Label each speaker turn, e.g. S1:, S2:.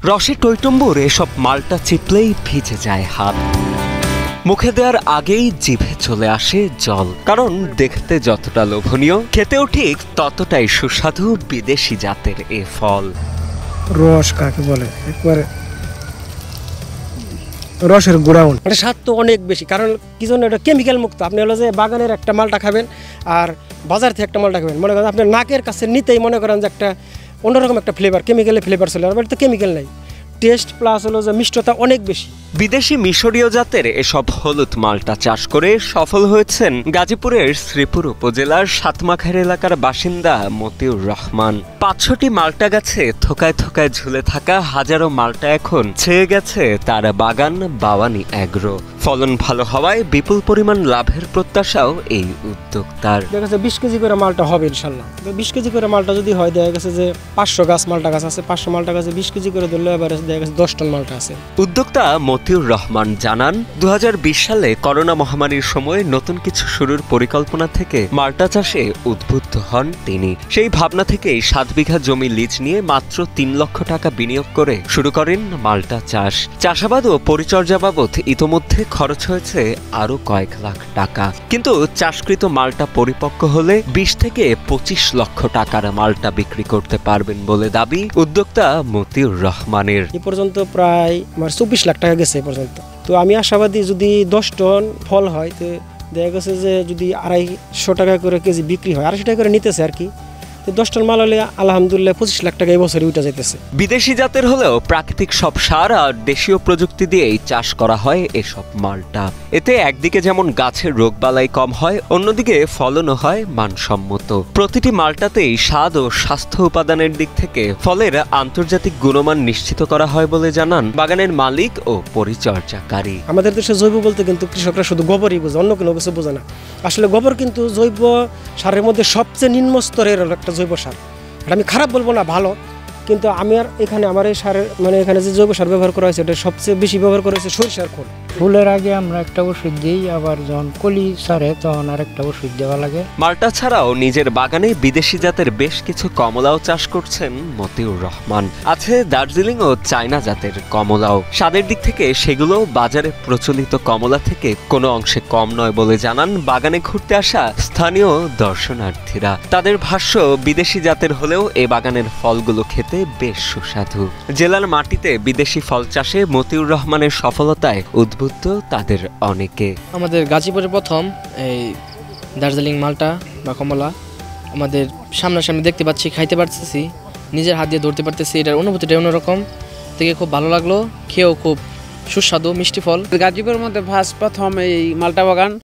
S1: রসে টইটম্বুর এসব মালটা চিপলেই ভিজে যায় হাত, মুখে দেওয়ার আগেই জিভে চলে আসে জল। কারণ দেখতে যতটা লোভনীয়, খেতেও ঠিক ততটাই সুস্বাদু বিদেশি জাতের এ ফল।
S2: রস কাকে বলে, একবারে রসের গুড়াউন। এটা স্বাদ তো অনেক বেশি, কারণ কি জন্য এটা কেমিক্যাল মুক্ত। আপনি হলো যে বাগানের একটা মালটা খাবেন আর বাজার থেকে একটা মালটা খাবেন, মনে করেন আপনার নাকের কাছে নিতেই মনে করেন যে একটা অন্যরকম একটা ফ্লেভার, কেমিক্যালের ফ্লেভার চলে। আর তো কেমিক্যাল নাই, টেস্ট প্লাস হলো যে মিষ্টতা অনেক বেশি।
S1: বিদেশি মিশরীয় জাতের এসব হলুদ মালটা চাষ করে সফল হয়েছেন গাজীপুরের শ্রীপুর উপজেলার সাতমাখার এলাকার বাসিন্দা মতিউর রহমান। ৫০০টি মালটা গাছে থোকায় থোকায় ঝুলে থাকা হাজারো মালটা এখন ছেয়ে গেছে তার বাগান বাওয়ানি অ্যাগ্রো। ফলন ভালো হওয়ায় বিপুল পরিমাণ লাভের প্রত্যাশাও এই উদ্যোক্তার।
S2: দেখা গেছে ২০ কেজি করে মালটা হবে ইনশাল্লাহ। ২০ কেজি করে মালটা যদি হয়, দেখা গেছে যে ৫০০ গাছ মালটা গাছ আছে, ৫০০ মালটা গাছে ২০ কেজি করে ধরলে এবার দেখা গেছে ১০ টন মালটা আছে।
S1: উদ্যোক্তা মতিউর রহমান জানান, ২০২০ সালে করোনা মহামারীর সময় নতুন কিছু শুরুর পরিকল্পনা থেকে মালটা চাষে উদ্বুদ্ধ হন তিনি। সেই ভাবনা থেকেই ৭ বিঘা জমি লিজ নিয়ে মাত্র ৩ লক্ষ টাকা বিনিয়োগ করে শুরু করেন মালটা চাষ। চাষাবাদ ও পরিচর্যা বাবদ ইতোমধ্যে খরচ হয়েছে আরো কয়েক লাখ টাকা। কিন্তু চাষকৃত মালটা পরিপক্ক হলে ২০ থেকে ২৫ লক্ষ টাকার মালটা বিক্রি করতে পারবেন বলে দাবি উদ্যোক্তা মতিউর রহমানের।
S2: এ পর্যন্ত প্রায় আমার ২৪ লাখ টাকা গেছে এ পর্যন্ত। তো আমি আশাবাদী যদি ১০ টন ফল হয়, তো দেখা গেছে যে যদি ২৫০ টাকা করে কেজি বিক্রি হয়, ২৫০ টাকা করে নিতেছে আর কি। ১০ টন মাল হলে আলহামদুলিল্লাহ ২৫ লাখ টাকা এই বছরে উঠে যাইতেছে।
S1: বিদেশি জাতের হলেও প্রাকৃতিক সব সার আর দেশীয় প্রযুক্তি দিয়েই চাষ করা হয় এসব মালটা। এতে একদিকে যেমন গাছের রোগবালাই কম হয়, অন্যদিকে ফলনও হয় মানসম্মত। প্রতিটি মালটাতেই স্বাদ ও স্বাস্থ্য উপাদানের দিক থেকে ফলের আন্তর্জাতিক গুণমান নিশ্চিত করা হয় বলে জানান বাগানের মালিক ও পরিচর্যাকারী।
S2: আমাদের দেশে জৈব বলতে কিন্তু কৃষকরা শুধু গোবরই বোঝে, অন্য কোনো কিছু বোঝে না। আসলে গোবর কিন্তু জৈব সারের মধ্যে সবচেয়ে নিম্ন স্তরের একটা জৈব সার। এটা আমি খারাপ বলবো না, ভালো। কিন্তু আমি আর এখানে আমার এই সারের এখানে যে জৈব সার ব্যবহার করা হয়েছে, এটা সবচেয়ে বেশি ব্যবহার করা হয়েছে সরিষার খোল।
S3: ফুলের আগে আমরা একটা ওষুধ দিই, আবার যখন কলি ছাড়ে তখন আর একটা ওষুধ দেওয়া লাগে।
S1: মালটা ছাড়াও নিজের বাগানে বিদেশি জাতের বেশ কিছু কমলাও চাষ করছেন মতিউর রহমান। আছে দার্জিলিং ও চায়না জাতের কমলাও। স্বাদের দিক থেকে সেগুলো বাজারে প্রচলিত কমলা থেকে কোনো অংশে কম নয় বলে জানান বাগানে ঘুরতে আসা স্থানীয় দর্শনার্থীরা। তাদের ভাষ্য, বিদেশি জাতের হলেও এ বাগানের ফলগুলো খেতে বেশ সুস্বাদু। জেলার মাটিতে বিদেশি ফল চাষে মতিউর রহমানের সফলতায় উদ্বুদ্ধ তাদের অনেকে।
S4: আমাদের গাজীপুরে প্রথম এই দার্জিলিং মালটা বা কমলা আমাদের সামনাসামনি দেখতে পাচ্ছি, খাইতে পারতেছি, নিজের হাত দিয়ে ধরতে পারতেছি। এটার অনুভূতিটা অন্যরকম, থেকে খুব ভালো লাগলো। খেয়েও খুব সুস্বাদু মিষ্টি ফল।
S5: গাজীপুরের মধ্যে প্রথম এই মালটা বাগান।